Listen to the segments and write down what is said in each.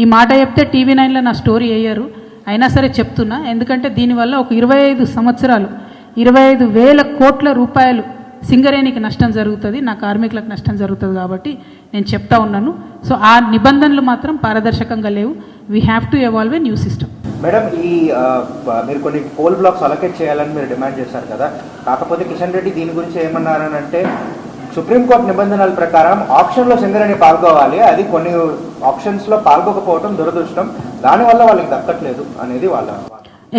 ఈ మాట చెప్తే టీవీ 9లో నా స్టోరీ వేయరు, అయినా సరే చెప్తున్నా. ఎందుకంటే దీనివల్ల ఒక 25 సంవత్సరాలు 25,000 కోట్ల రూపాయలు సింగరేణికి నష్టం జరుగుతుంది, నా కార్మికులకు నష్టం జరుగుతుంది. కాబట్టి నేను చెప్తా ఉన్నాను. సో ఆ నిబంధనలు మాత్రం పారదర్శకంగా లేవు. We have to evolve a new system. Madam, ఈ మీరు కొన్ని కోల్ బ్లాక్స్ అలొకేట్ చేయాలని మీరు డిమాండ్ చేశారు కదా, కాకపోతే కిషన్ రెడ్డి దీని గురించి ఏమన్నారనంటే సుప్రీంకోర్టు నిబంధనల ప్రకారం ఆప్షన్లో సింగరేణి పాల్గొవాలి, అది కొన్ని ఆప్షన్స్లో పాల్గొకపోవడం దురదృష్టం, దానివల్ల వాళ్ళకి దక్కట్లేదు అనేది వాళ్ళ.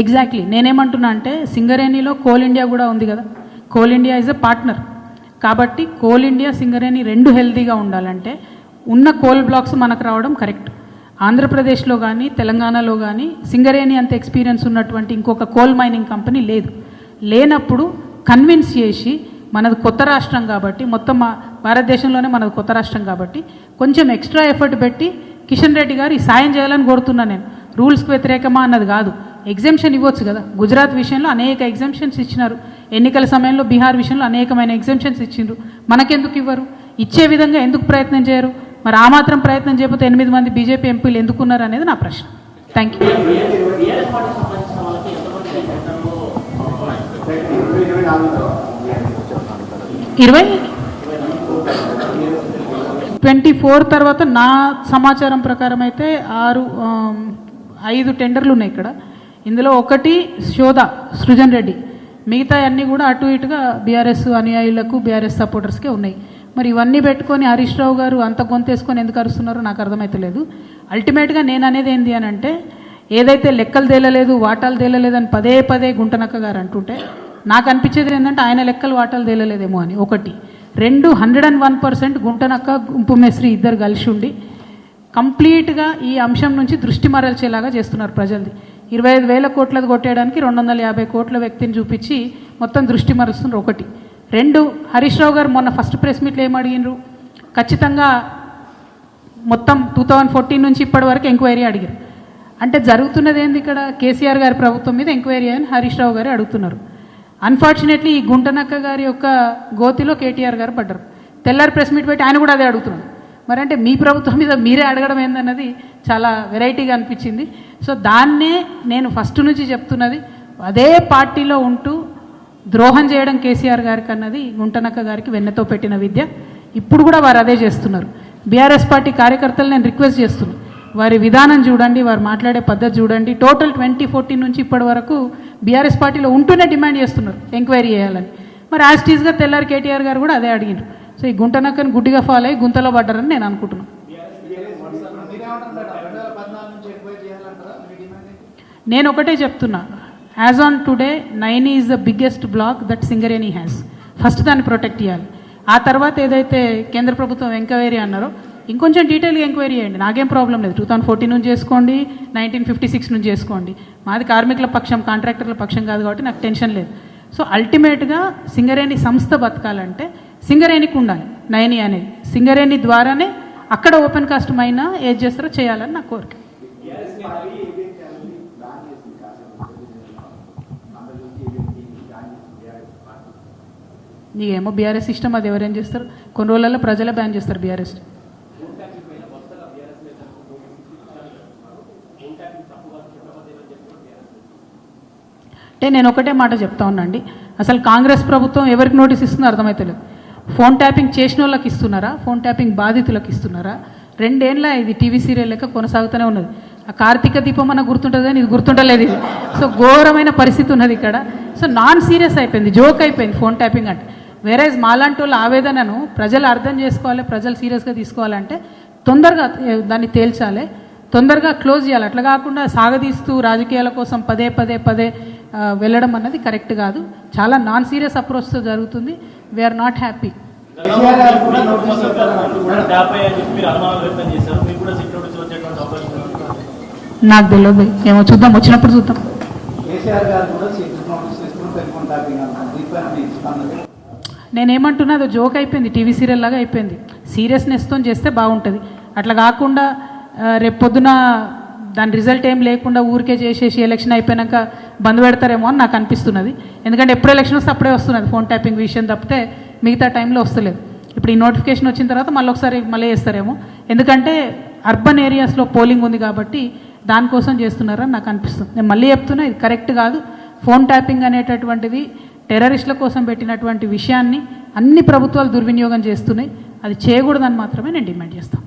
ఎగ్జాక్ట్లీ నేనేమంటున్నా అంటే సింగరేణిలో కోల్ ఇండియా కూడా ఉంది కదా, coal India is a partner. కాబట్టి కోల్ ఇండియా సింగరేణి రెండు హెల్తీగా ఉండాలంటే ఉన్న కోల్ బ్లాక్స్ మనకు రావడం కరెక్ట్. ఆంధ్రప్రదేశ్లో కానీ తెలంగాణలో కానీ సింగరేణి అంత ఎక్స్పీరియన్స్ ఉన్నటువంటి ఇంకొక కోల్ మైనింగ్ కంపెనీ లేదు. లేనప్పుడు కన్విన్స్ చేసి మనది కొత్త రాష్ట్రం కాబట్టి, మొత్తం భారతదేశంలోనే మనది కొత్త రాష్ట్రం కాబట్టి కొంచెం ఎక్స్ట్రా ఎఫర్ట్ పెట్టి కిషన్ రెడ్డి గారు ఈ సాయం చేయాలని కోరుతున్నాను నేను. రూల్స్కి వ్యతిరేకమా అన్నది కాదు, ఎగ్జామ్షన్ ఇవ్వచ్చు కదా. గుజరాత్ విషయంలో అనేక ఎగ్జామ్షన్స్ ఇచ్చినారు, ఎన్నికల సమయంలో బీహార్ విషయంలో అనేకమైన ఎగ్జామ్షన్స్ ఇచ్చిండ్రు, మనకెందుకు ఇవ్వరు? ఇచ్చే విధంగా ఎందుకు ప్రయత్నం చేయరు? మరి ఆ మాత్రం ప్రయత్నం చేయకపోతే 8 మంది బీజేపీ ఎంపీలు ఎందుకున్నారు అనేది నా ప్రశ్న. Thank you. 24 తర్వాత నా సమాచారం ప్రకారం అయితే 5 టెండర్లు ఉన్నాయి ఇక్కడ. ఇందులో ఒకటి శోధ సృజన్ రెడ్డి, మిగతా అన్నీ కూడా అటు ఇటుగా బీఆర్ఎస్ అనుయాయులకు బీఆర్ఎస్ సపోర్టర్స్కే ఉన్నాయి. మరి ఇవన్నీ పెట్టుకొని హరీష్ రావు గారు అంత గొంతేసుకొని ఎందుకు అరుస్తున్నారో నాకు అర్థమవుతలేదు. అల్టిమేట్గా నేను అనేది ఏంటి అని అంటే, ఏదైతే లెక్కలు తేలలేదు వాటాలు తేలలేదు అని పదే పదే గుంటనక్క గారు అంటుంటే నాకు అనిపించేది ఏంటంటే ఆయన లెక్కలు వాటాలు తేలలేదేమో అని. ఒకటి. 101% గుంటనక్క గుంపు మేస్త్రి ఇద్దరు కలిసి ఉండి కంప్లీట్గా ఈ అంశం నుంచి దృష్టి మరల్చేలాగా చేస్తున్నారు ప్రజలది. 25,000 కోట్లది కొట్టేయడానికి 250 కోట్ల వ్యక్తిని చూపించి మొత్తం దృష్టి మరుస్తున్నారు. ఒకటి. 2, హరీష్ రావు గారు మొన్న ఫస్ట్ ప్రెస్ మీట్లో ఏం అడిగినారు? ఖచ్చితంగా మొత్తం 2014 నుంచి ఇప్పటి వరకు ఎంక్వైరీ అడిగారు. అంటే జరుగుతున్నది ఏంది ఇక్కడ? కేసీఆర్ గారి ప్రభుత్వం మీద ఎంక్వైరీ అని హరీష్ రావు గారు అడుగుతున్నారు. అన్ఫార్చునేట్లీ ఈ గుంటనక్క గారి యొక్క గోతిలో కేటీఆర్ గారు పడ్డారు. తెల్లారి ప్రెస్ మీట్ పెట్టి ఆయన కూడా అదే అడుగుతున్నాడు. మరి అంటే మీ ప్రభుత్వం మీద మీరే అడగడం ఏందన్నది చాలా వెరైటీగా అనిపించింది. సో దాన్నే నేను ఫస్ట్ నుంచి చెప్తున్నది, అదే పార్టీలో ఉంటూ ద్రోహం చేయడం కేసీఆర్ గారికి అన్నది గుంటనక్క గారికి వెన్నెతో పెట్టిన విద్య. ఇప్పుడు కూడా వారు అదే చేస్తున్నారు. బీఆర్ఎస్ పార్టీ కార్యకర్తలు నేను రిక్వెస్ట్ చేస్తున్నాను, వారి విధానం చూడండి, వారు మాట్లాడే పద్ధతి చూడండి. టోటల్ 2014 నుంచి ఇప్పటి వరకు బీఆర్ఎస్ పార్టీలో ఉంటూనే డిమాండ్ చేస్తున్నారు ఎంక్వైరీ చేయాలని. మరి యాజ్ టీజ్గా తెల్లారి కేటీఆర్ గారు కూడా అదే అడిగినారు. సో ఈ గుంటనక్కని గుడ్డిగా ఫాలో అయ్యి గుంతలో పడ్డారని నేను అనుకుంటున్నాను. నేను ఒకటే చెప్తున్నా, as on today 9 is the biggest block that Singareni has. First దాన్ని ప్రొటెక్ట్ చేయాలి. ఆ తర్వాత ఏదైతే కేంద్ర ప్రభుత్వం ఎంక్వైరీ అన్నారో ఇంకొంచెం డీటెయిల్గా ఎంక్వైరీ చేయండి, నాకేం ప్రాబ్లం లేదు. 2014 నుంచి చేసుకోండి, 1956 నుంచి చేసుకోండి. మాది కార్మికుల పక్షం, కాంట్రాక్టర్ల పక్షం కాదు కాబట్టి నాకు టెన్షన్ లేదు. సో అల్టిమేట్గా సింగరేణి సంస్థ బతకాలంటే సింగరేణికి ఉండాలి 9 అనేది. సింగరేణి ద్వారానే అక్కడ ఓపెన్ కాస్ట్ మైనా ఏది చేస్తారో చేయాలని నా కోరిక. నీకేమో బీఆర్ఎస్ ఇష్టం, అది ఎవరేం చేస్తారు? కొన్ని రోజులలో ప్రజలే బ్యాన్ చేస్తారు బీఆర్ఎస్. అంటే నేను ఒకటే మాట చెప్తా ఉన్నాండి, అసలు కాంగ్రెస్ ప్రభుత్వం ఎవరికి నోటీస్ ఇస్తుందో అర్థమవుతలేదు. ఫోన్ ట్యాపింగ్ చేసిన వాళ్ళకి ఇస్తున్నారా, ఫోన్ ట్యాపింగ్ బాధితులకు ఇస్తున్నారా? 2 ఏళ్ళ ఇది టీవీ సీరియల్ లెక్క కొనసాగుతూనే ఉన్నది. ఆ కార్తీక దీపం అన్న గుర్తుంటుంది కానీ ఇది గుర్తుంటలేదు ఇది. సో ఘోరమైన పరిస్థితి ఉన్నది ఇక్కడ. సో నాన్ సీరియస్ అయిపోయింది, జోక్ అయిపోయింది ఫోన్ ట్యాపింగ్ అంటే. వేరేజ్ మాలాంటి వాళ్ళ ఆవేదనను ప్రజలు అర్థం చేసుకోవాలి, ప్రజలు సీరియస్గా తీసుకోవాలంటే తొందరగా దాన్ని తేల్చాలి, తొందరగా క్లోజ్ చేయాలి. అట్లా కాకుండా సాగదీస్తూ రాజకీయాల కోసం పదే వెళ్ళడం అన్నది కరెక్ట్ కాదు. చాలా నాన్ సీరియస్ అప్రోచ్తో జరుగుతుంది. We're not happy. నాకు తెలియదు, ఏమో చూద్దాం, వచ్చినప్పుడు చూద్దాం. నేనేమంటున్నా, అది జోక్ అయిపోయింది, టీవీ సీరియల్ లాగా అయిపోయింది. సీరియస్నెస్తో చేస్తే బాగుంటుంది. అట్లా కాకుండా రేపు పొద్దున దాని రిజల్ట్ ఏం లేకుండా ఊరికే చేసేసి ఎలక్షన్ అయిపోయాక బంద్ పెడతారేమో అని నాకు అనిపిస్తున్నది. ఎందుకంటే ఎప్పుడు ఎలక్షన్ వస్తే అప్పుడే వస్తున్నది ఫోన్ ట్యాపింగ్ విషయం తప్పితే మిగతా టైంలో వస్తలేదు. ఇప్పుడు ఈ నోటిఫికేషన్ వచ్చిన తర్వాత మళ్ళీ ఒకసారి చేస్తారేమో. ఎందుకంటే అర్బన్ ఏరియాస్లో పోలింగ్ ఉంది కాబట్టి దానికోసం చేస్తున్నారని నాకు అనిపిస్తుంది. నేను మళ్ళీ చెప్తున్నా, ఇది కరెక్ట్ కాదు. ఫోన్ ట్యాపింగ్ అనేటటువంటిది టెర్రరిస్టుల కోసం పెట్టినటువంటి విషయాన్ని అన్ని ప్రభుత్వాలు దుర్వినియోగం చేస్తున్నాయి. అది చేయకూడదని మాత్రమే నేను డిమాండ్ చేస్తాను.